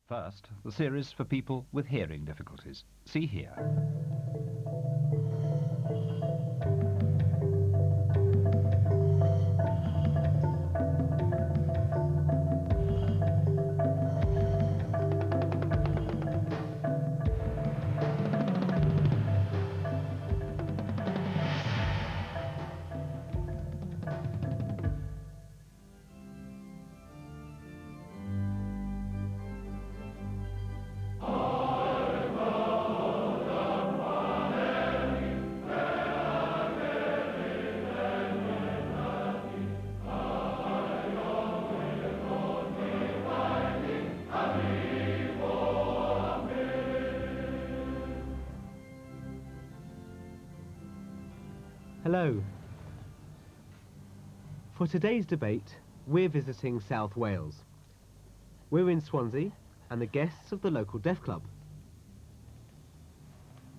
First, the series for people with hearing difficulties. See here. Hello. For today's debate, we're visiting South Wales. We're in Swansea and the guests of the local deaf club.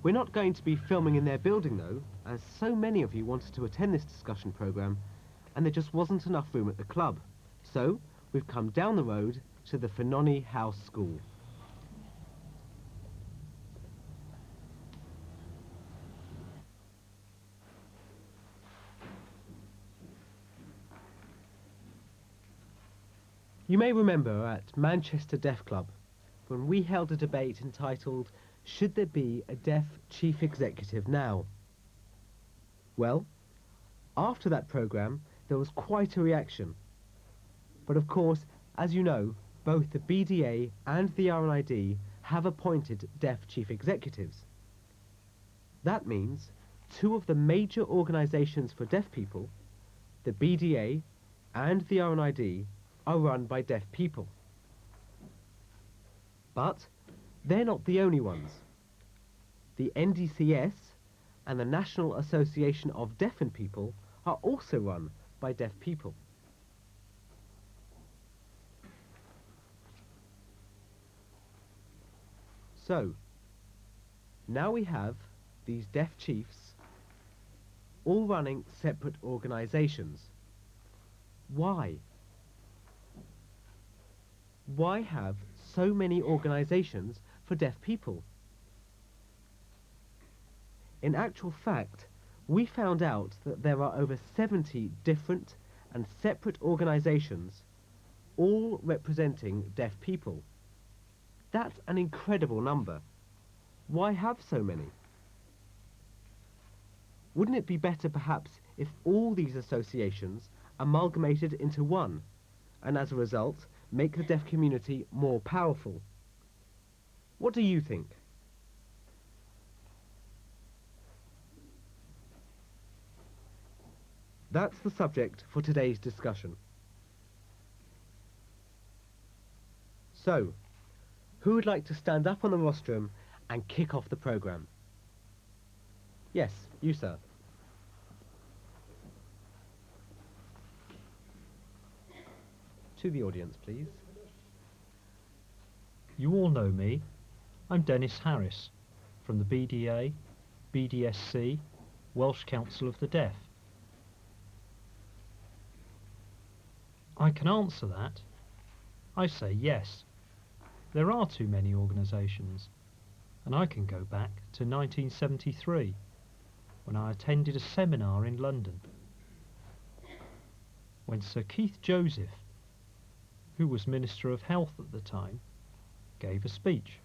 We're not going to be filming in their building though, as so many of you wanted to attend this discussion programme and there just wasn't enough room at the club. So we've come down the road to the Finoni House School. You may remember at Manchester Deaf Club when we held a debate entitled, "Should there be a deaf chief executive now?" Well, after that programme there was quite a reaction. But of course, as you know, both the BDA and the RNID have appointed deaf chief executives. That means two of the major organisations for deaf people, the BDA and the RNID, are run by deaf people. But they're not the only ones. The NDCS and the National Association of Deafened People are also run by deaf people. So, now we have these deaf chiefs all running separate organisations. Why? Why have so many organisations for deaf people? In actual fact, we found out that there are over 70 different and separate organisations, all representing deaf people. That's an incredible number. Why have so many? Wouldn't it be better perhaps if all these associations amalgamated into one, and as a result make the deaf community more powerful? What do you think? That's the subject for today's discussion. So, who would like to stand up on the rostrum and kick off the programme? Yes, you, sir. To the audience, please. You all know me. I'm Dennis Harris from the BDA, BDSC, Welsh Council of the Deaf. I can answer that. I say yes. There are too many organisations, and I can go back to 1973 when I attended a seminar in London when Sir Keith Joseph, who was Minister of Health at the time, gave a speech.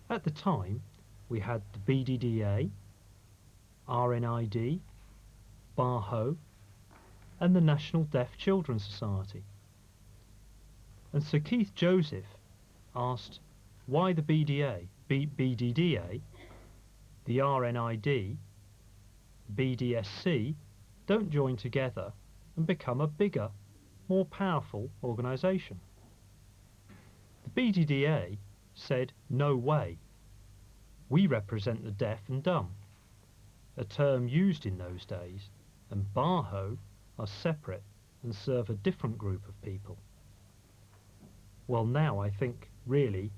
At the time, we had the BDDA, RNID, BARHO, and the National Deaf Children's Society. And Sir Keith Joseph asked why the BDDA, the RNID, BDSC don't join together and become a bigger, more powerful organisation. The BDDA said, "No way. We represent the deaf and dumb," a term used in those days, and BARHO are separate and serve a different group of people. Well, now I think, really,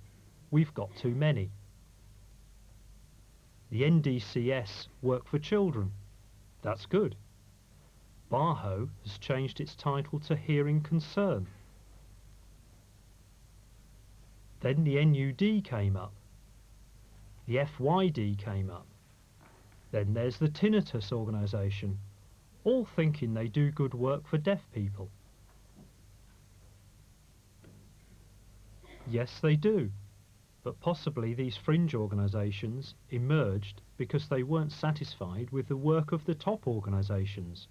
we've got too many. The NDCS work for children. That's good. BAHO has changed its title to Hearing Concern. Then the NUD came up. The FYD came up. Then there's the Tinnitus organisation, all thinking they do good work for deaf people. Yes, they do, but possibly these fringe organisations emerged because they weren't satisfied with the work of the top organisations.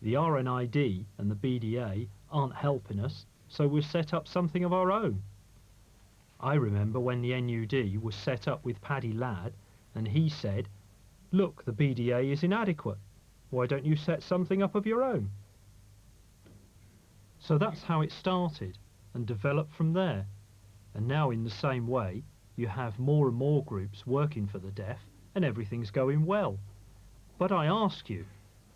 The RNID and the BDA aren't helping us, so we've set up something of our own. I remember when the NUD was set up with Paddy Ladd, and he said, "Look, the BDA is inadequate. Why don't you set something up of your own?" So that's how it started and developed from there. And now in the same way, you have more and more groups working for the deaf and everything's going well. But I ask you,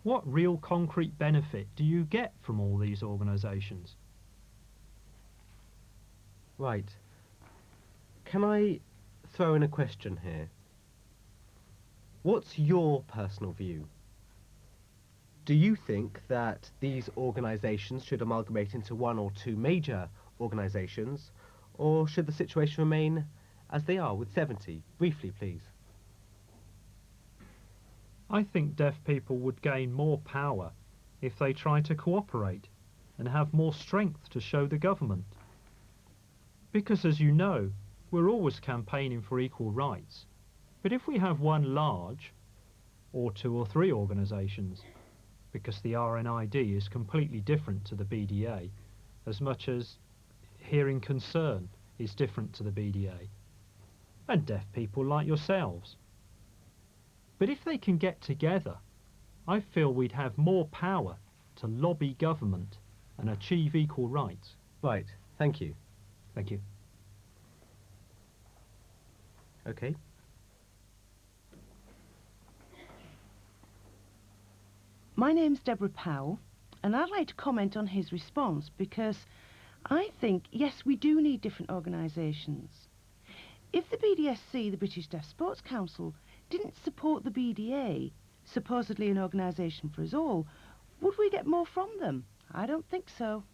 what real concrete benefit do you get from all these organisations? Right. Can I throw in a question here? What's your personal view? Do you think that these organisations should amalgamate into one or two major organisations, or should the situation remain as they are with 70? Briefly, please. I think deaf people would gain more power if they try to cooperate and have more strength to show the government. Because as you know, we're always campaigning for equal rights. But if we have one large, or two or three organisations, because the RNID is completely different to the BDA, as much as Hearing Concern is different to the BDA, and deaf people like yourselves. But if they can get together, I feel we'd have more power to lobby government and achieve equal rights. Right, thank you. Thank you. Okay. My name's Deborah Powell, and I'd like to comment on his response because I think, yes, we do need different organisations. If the BDSC, the British Deaf Sports Council, didn't support the BDA, supposedly an organisation for us all, would we get more from them? I don't think so.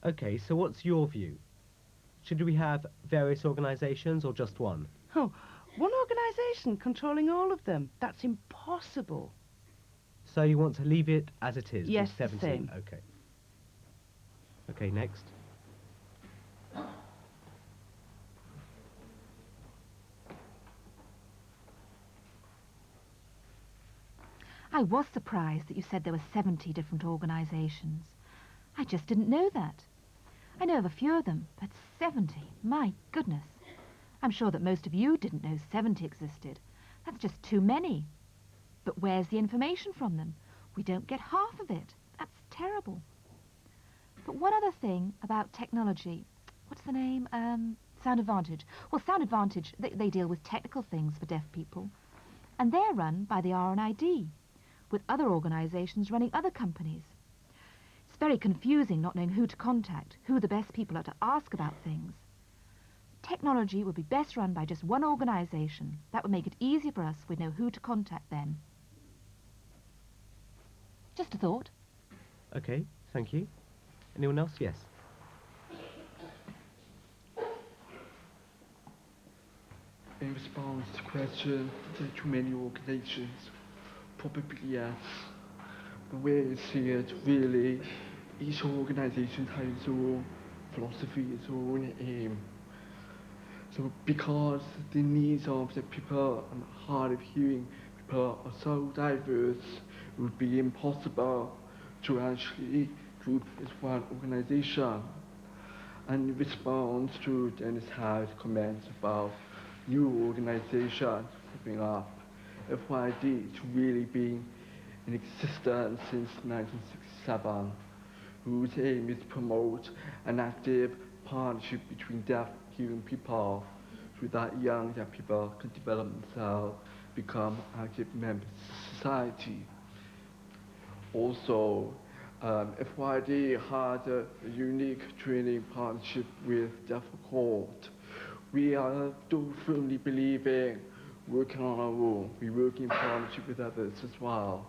Okay, so what's your view? Should we have various organisations or just one? Oh, one organisation controlling all of them? That's impossible. So you want to leave it as it is? Yes, with the 70? same. Okay. Okay, next. I was surprised that you said there were 70 different organisations. I just didn't know that. I know of a few of them, but 70, my goodness. I'm sure that most of you didn't know 70 existed. That's just too many. But where's the information from them? We don't get half of it. That's terrible. But one other thing about technology. What's the name? Sound Advantage. Well, Sound Advantage, they deal with technical things for deaf people. And they're run by the RNID, with other organisations running other companies. It's very confusing not knowing who to contact, who the best people are to ask about things. Technology would be best run by just one organisation. That would make it easier for us. We'd know who to contact then. Just a thought. Okay, thank you. Anyone else? Yes. In response to the question, there are too many organizations? Probably yes. The way I see it, really, each organization has its own philosophy, its own aim. So because the needs of the people and hard of hearing people are so diverse, it would be impossible to actually group as one organization. And in response to Dennis Howe's comments about new organizations popping up, FYD has really been in existence since 1967, whose aim is to promote an active partnership between deaf hearing people so that young deaf people can develop themselves, become active members of society. Also, FYD has a unique training partnership with Deaf Accord. We do firmly believe in working on our own. We work in partnership with others as well.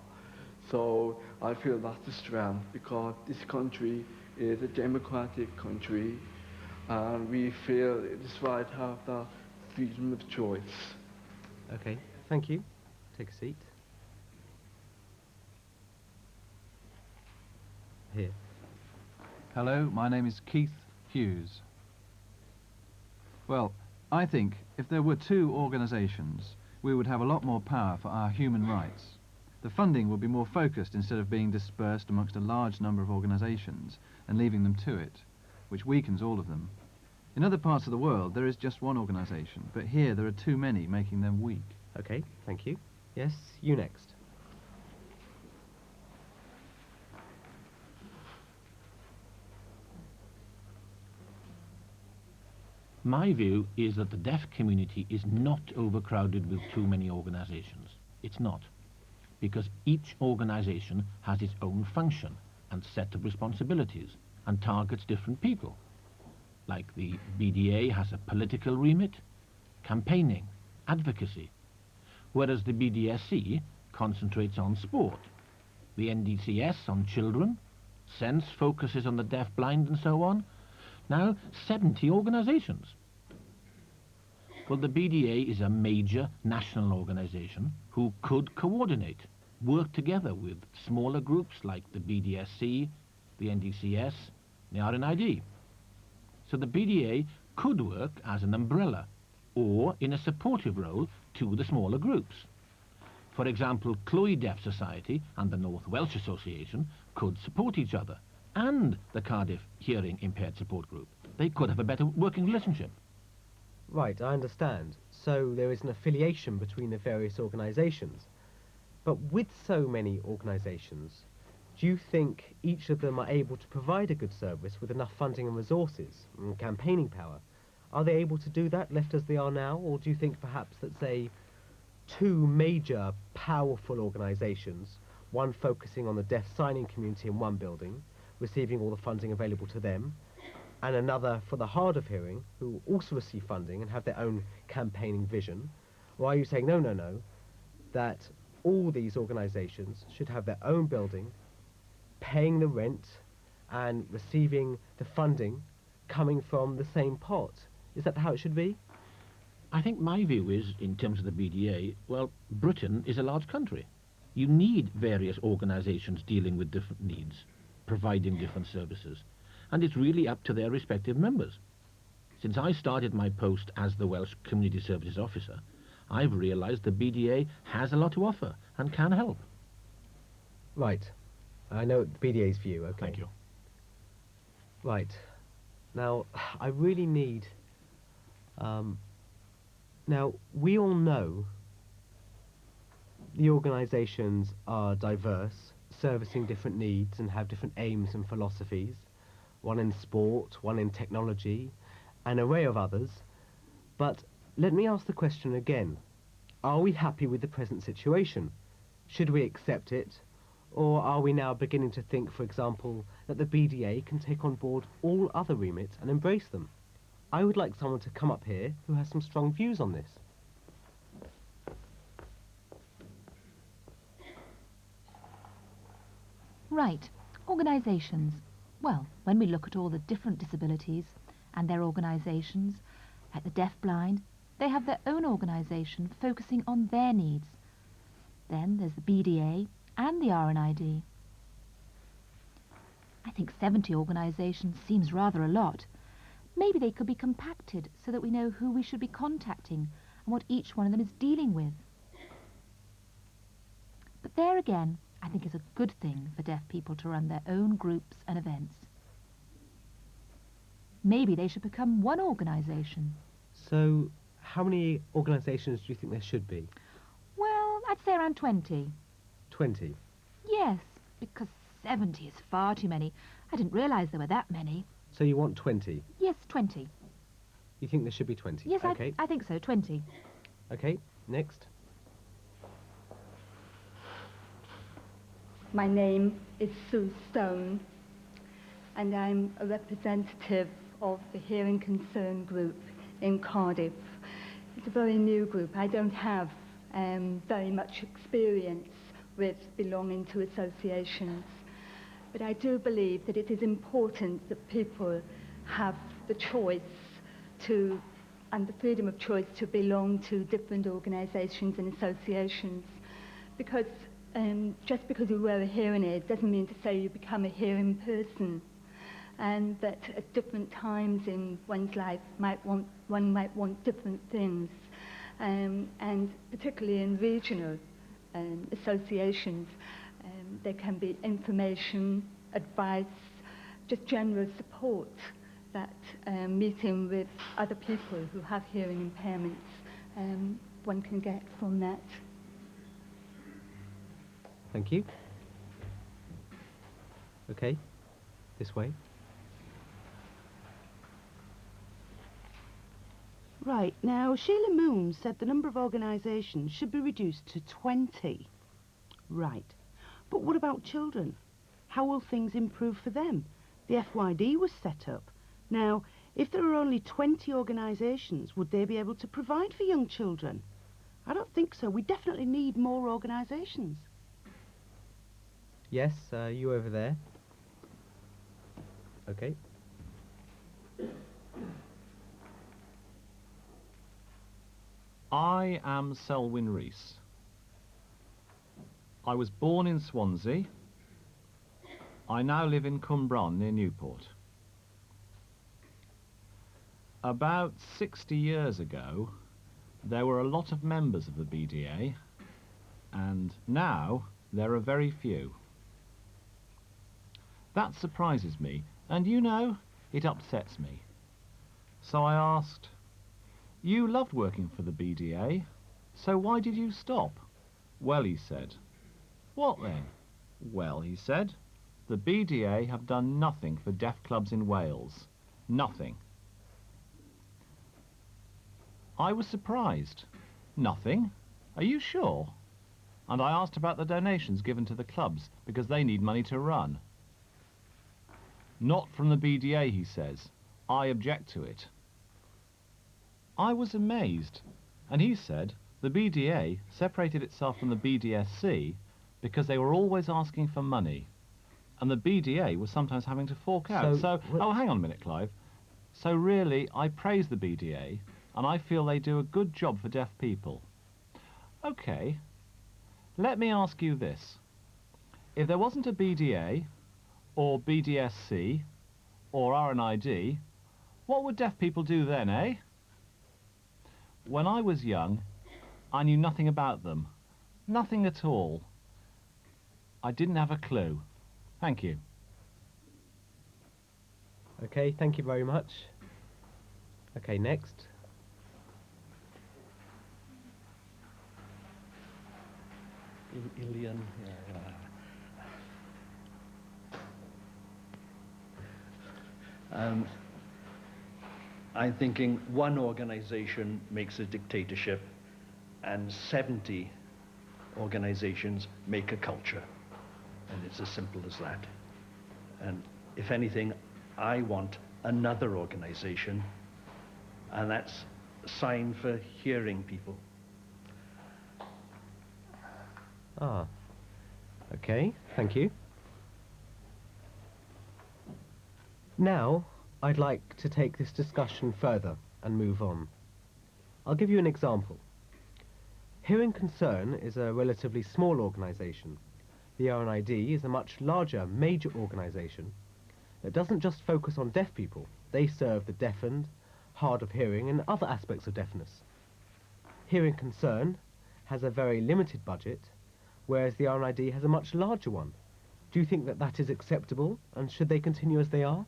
So I feel that's a strength because this country is a democratic country and we feel it is right to have the freedom of choice. Okay, thank you. Take a seat. Here. Hello, my name is Keith Hughes. Well, I think if there were two organisations, we would have a lot more power for our human rights. The funding would be more focused instead of being dispersed amongst a large number of organisations and leaving them to it, which weakens all of them. In other parts of the world, there is just one organisation, but here there are too many, making them weak. Okay, thank you. Yes, you next. My view is that the deaf community is not overcrowded with too many organisations. It's not. Because each organisation has its own function and set of responsibilities and targets different people. Like the BDA has a political remit, campaigning, advocacy, whereas the BDSC concentrates on sport, the NDCS on children, SENSE focuses on the deaf, blind and so on. Now 70 organisations. Well, the BDA is a major national organisation who could coordinate, work together with smaller groups like the BDSC, the NDCS, the RNID. So the BDA could work as an umbrella or in a supportive role to the smaller groups. For example, Clwyd Deaf Society and the North Welsh Association could support each other, and the Cardiff Hearing Impaired Support Group. They could have a better working relationship. Right, I understand. So there is an affiliation between the various organisations. But with so many organisations, do you think each of them are able to provide a good service with enough funding and resources and campaigning power? Are they able to do that left as they are now, or do you think perhaps that, say, two major powerful organisations, one focusing on the deaf signing community in one building, receiving all the funding available to them, and another for the hard of hearing, who also receive funding and have their own campaigning vision? Or are you saying, no, that all these organisations should have their own building, paying the rent, and receiving the funding coming from the same pot? Is that how it should be? I think my view is, in terms of the BDA, well, Britain is a large country. You need various organisations dealing with different needs, providing different services, and it's really up to their respective members. Since I started my post as the Welsh Community Services Officer, I've realised the BDA has a lot to offer and can help. Right. I know the BDA's view, okay. Thank you. Right. Now, I really need... now, we all know the organisations are diverse, servicing different needs and have different aims and philosophies, one in sport, one in technology, an array of others. But let me ask the question again. Are we happy with the present situation? Should we accept it? Or are we now beginning to think, for example, that the BDA can take on board all other remits and embrace them? I would like someone to come up here who has some strong views on this. Right. Organisations. Well, when we look at all the different disabilities and their organisations, like the deaf-blind, they have their own organisation focusing on their needs. Then there's the BDA and the RNID. I think 70 organisations seems rather a lot. Maybe they could be compacted so that we know who we should be contacting and what each one of them is dealing with. But there again, I think it's a good thing for deaf people to run their own groups and events. Maybe they should become one organisation. So, how many organisations do you think there should be? Well, I'd say around 20. 20. Yes, because 70 is far too many. I didn't realise there were that many. So you want 20? Yes, 20. You think there should be 20? Yes, okay. I think so, 20. Okay, next. My name is Sue Stone, and I'm a representative of the Hearing Concern group in Cardiff. It's a very new group. I don't have very much experience with belonging to associations. But I do believe that it is important that people have the choice to, and the freedom of choice to belong to different organisations and associations. Because just because you wear a hearing aid doesn't mean to say you become a hearing person. And that at different times in one's life one might want different things. And particularly in regional associations, there can be information, advice, just general support that meeting with other people who have hearing impairments, one can get from that. Thank you. Okay, this way. Right, now Sheila Moon said the number of organisations should be reduced to 20. Right, but what about children? How will things improve for them? The FYD was set up. Now, if there are only 20 organisations, would they be able to provide for young children? I don't think so. We definitely need more organisations. Yes, you over there. Okay. I am Selwyn Rees. I was born in Swansea. I now live in Cwmbron near Newport. About 60 years ago, there were a lot of members of the BDA, and now there are very few. That surprises me, and you know, it upsets me. So I asked, "You loved working for the BDA, so why did you stop?" "Well," he said. "What then?" "Well," he said, "the BDA have done nothing for deaf clubs in Wales. Nothing." I was surprised. "Nothing? Are you sure?" And I asked about the donations given to the clubs, because they need money to run. "Not from the BDA," he says. "I object to it." I was amazed, and he said the BDA separated itself from the BDSC because they were always asking for money, and the BDA was sometimes having to fork out. Oh, hang on a minute, Clive. So really, I praise the BDA, and I feel they do a good job for deaf people. Okay, let me ask you this. If there wasn't a BDA, or BDSC, or RNID, what would deaf people do then, eh? When I was young, I knew nothing about them. Nothing at all. I didn't have a clue. Thank you. Okay, thank you very much. Okay, next. Ilian. I'm thinking one organization makes a dictatorship and 70 organizations make a culture. And it's as simple as that. And if anything, I want another organization, and that's a sign for hearing people. Ah, okay, thank you. Now, I'd like to take this discussion further and move on. I'll give you an example. Hearing Concern is a relatively small organisation. The RNID is a much larger, major organisation that doesn't just focus on deaf people. They serve the deafened, hard of hearing, and other aspects of deafness. Hearing Concern has a very limited budget, whereas the RNID has a much larger one. Do you think that that is acceptable, and should they continue as they are?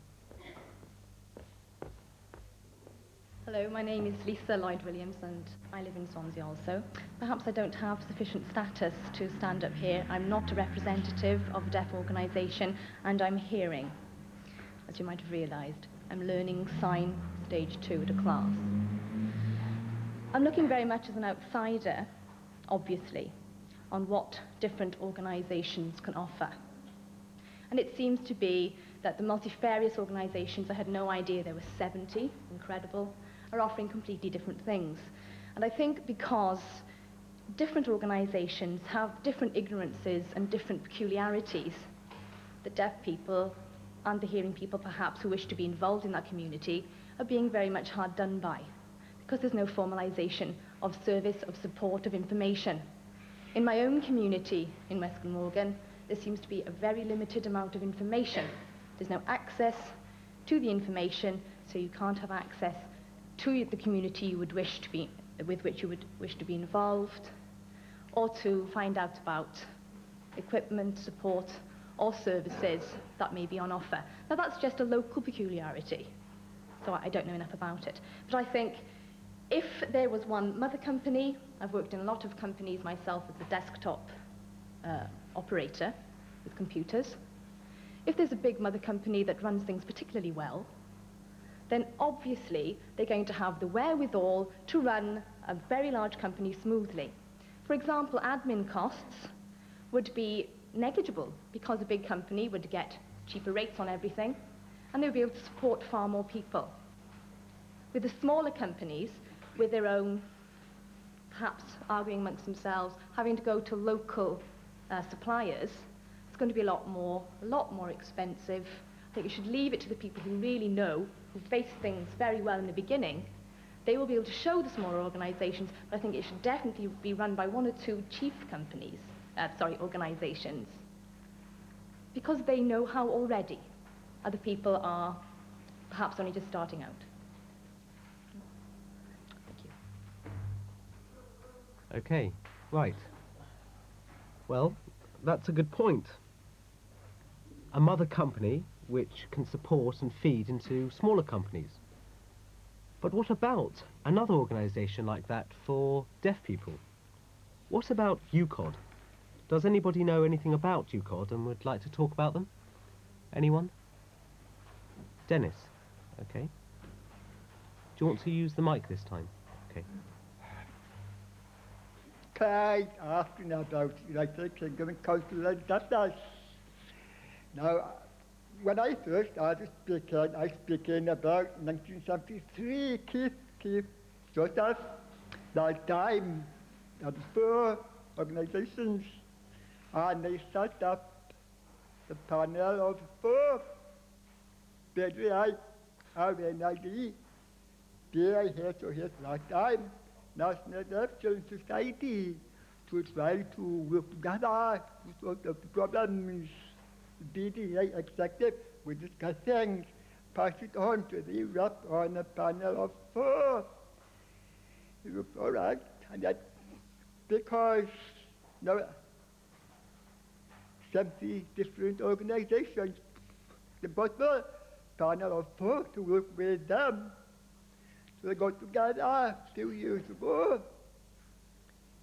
Hello, my name is Lisa Lloyd-Williams and I live in Swansea also. Perhaps I don't have sufficient status to stand up here. I'm not a representative of a deaf organisation and I'm hearing, as you might have realised. I'm learning sign stage 2 at a class. I'm looking very much as an outsider, obviously, on what different organisations can offer. And it seems to be that the multifarious organisations, I had no idea there were 70, incredible, are offering completely different things. And I think because different organisations have different ignorances and different peculiarities. The deaf people and the hearing people perhaps who wish to be involved in that community are being very much hard done by because there's no formalisation of service, of support, of information. In my own community in West Glamorgan, there seems to be a very limited amount of information. There's no access to the information, so you can't have access to the community you would wish to be, with which you would wish to be involved, or to find out about equipment, support, or services that may be on offer. Now that's just a local peculiarity, so I don't know enough about it. But I think if there was one mother company, I've worked in a lot of companies myself as a desktop operator with computers. If there's a big mother company that runs things particularly well, then obviously they're going to have the wherewithal to run a very large company smoothly. For example, admin costs would be negligible because a big company would get cheaper rates on everything and they would be able to support far more people. With the smaller companies, with their own, perhaps arguing amongst themselves, having to go to local suppliers, it's going to be a lot more expensive. I think you should leave it to the people who really know, who face things very well in the beginning. They will be able to show the smaller organisations, but I think it should definitely be run by one or two chief companies, organisations, because they know how already. Other people are perhaps only just starting out. Thank you. Okay, right. Well, that's a good point. A mother company which can support and feed into smaller companies. But what about another organisation like that for deaf people? What about UCOD? Does anybody know anything about UCOD and would like to talk about them? Anyone? Dennis? Okay. Do you want to use the mic this time? Okay. Clyde asking about United Kingdom and Council and Deafness. Now, when I first started speaking, I speaking about 1973, Keith Joseph, that time, there was 4 organizations, and they set up the panel of 4, BDI, RNID, BI here to here last time, National Deaf Children's Society, to try to work together to solve the problems. BDA executive, we discuss things, pass it on to the rep on a panel of 4. It was all right, and that because 70 different organizations, the possible panel of 4 to work with them. So they got together 2 years ago.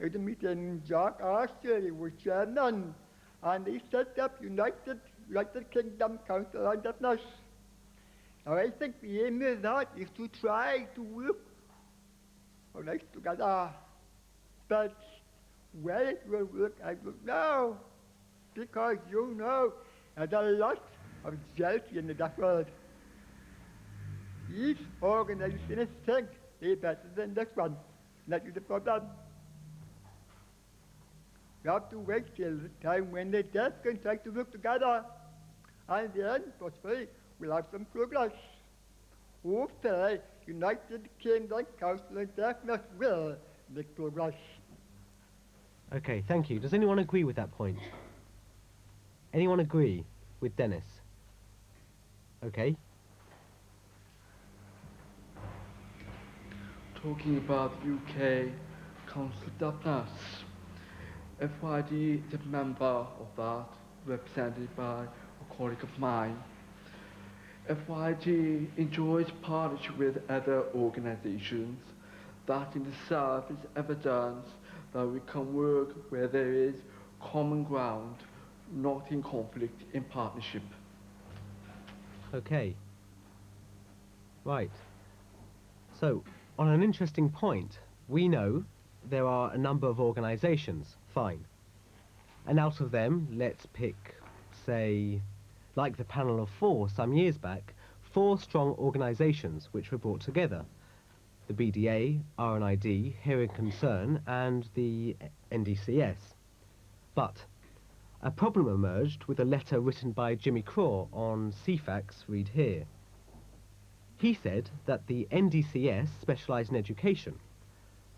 At the meeting, Jack Ashley was chairman, and they set up United Kingdom Council on Deafness. Now I think the aim of that is to try to work all right together. But where it will work, I don't know. Because you know, there's a lot of jealousy in the deaf world. Each organization thinks they're better than this one. That is the problem. We have to wait till the time when the deaf can try to work together. And then, possibly, we'll have some progress. Hopefully, United Kingdom Council on Deafness will make progress. Okay, thank you. Does anyone agree with that point? Anyone agree with Dennis? Okay. Talking about UK Council of Deafness, FYD is a member of that, represented by a colleague of mine. FYG enjoys partnership with other organisations. That in itself is evidence that we can work where there is common ground, not in conflict, in partnership. Okay. Right. So, on an interesting point, we know there are a number of organisations, fine. And out of them, let's pick, say, like the panel of 4 some years back, 4 strong organisations which were brought together. the BDA, RNID, Hearing Concern and the NDCS. But a problem emerged with a letter written by Jimmy Craw on CFAX, read here. He said that the NDCS specialise in education,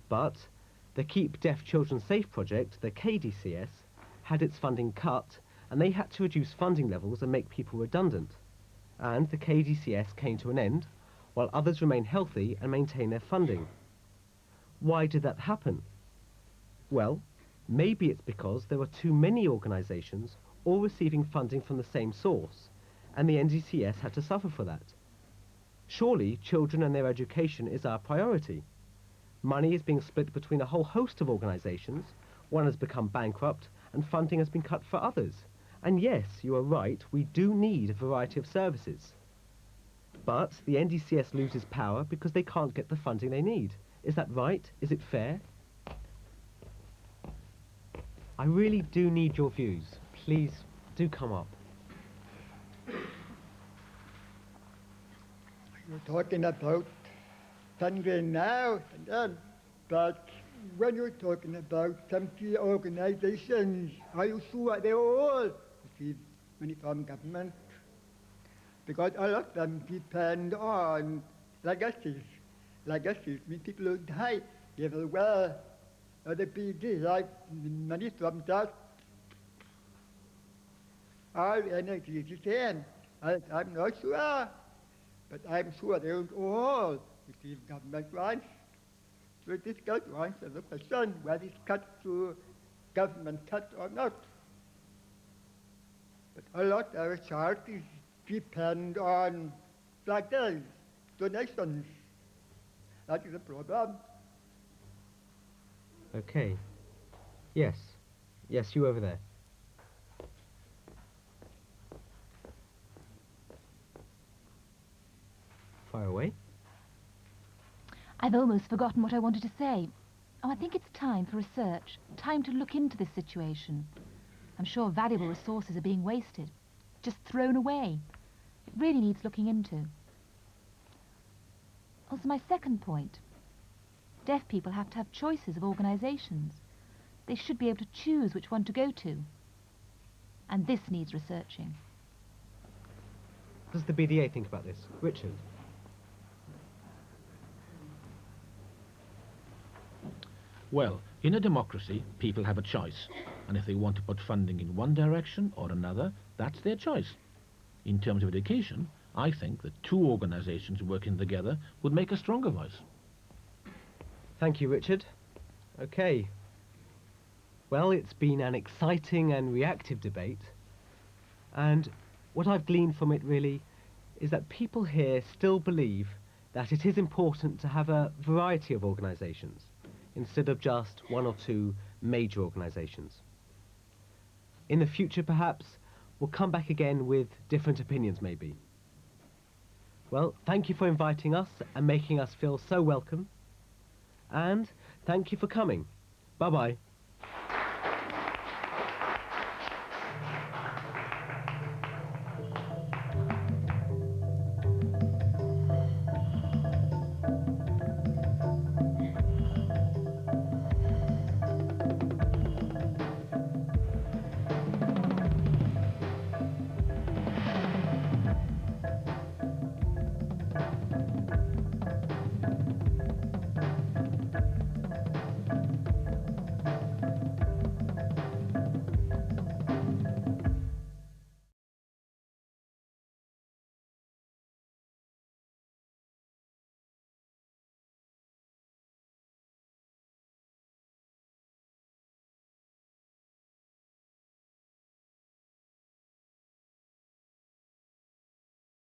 but the Keep Deaf Children Safe project, the KDCS, had its funding cut and they had to reduce funding levels and make people redundant. And the KDCS came to an end, while others remain healthy and maintain their funding. Why did that happen? Well, maybe it's because there were too many organisations all receiving funding from the same source, and the NDCS had to suffer for that. Surely children and their education is our priority. Money is being split between a whole host of organisations, one has become bankrupt, and funding has been cut for others. And yes, you are right, we do need a variety of services. But the NDCS loses power because they can't get the funding they need. Is that right? Is it fair? I really do need your views. Please, do come up. You're talking about funding now and then, but when you're talking about 70 organizations, are you sure they all receive money from government? Because a lot of them depend on legacies. Legacies mean people who die, they will wear the BD, like money from that. Our energy is the same. I'm not sure, but I'm sure they don't all receive government grants. We discuss once as a question whether it's cut through government cut or not. But a lot of charities depend on factors, donations. That is a problem. Okay. Yes. Yes, you over there. Fire away. I've almost forgotten what I wanted to say. Oh, I think it's time for research, time to look into this situation. I'm sure valuable resources are being wasted, just thrown away. It really needs looking into. Also, my second point. Deaf people have to have choices of organisations. They should be able to choose which one to go to. And this needs researching. What does the BDA think about this? Richard? Well, in a democracy, people have a choice. And if they want to put funding in one direction or another, that's their choice. In terms of education, I think that two organisations working together would make a stronger voice. Thank you, Richard. Okay. Well, it's been an exciting and reactive debate. And what I've gleaned from it really is that people here still believe that it is important to have a variety of organisations instead of just one or two major organisations. In the future, perhaps, we'll come back again with different opinions, maybe. Well, thank you for inviting us and making us feel so welcome. And thank you for coming. Bye-bye.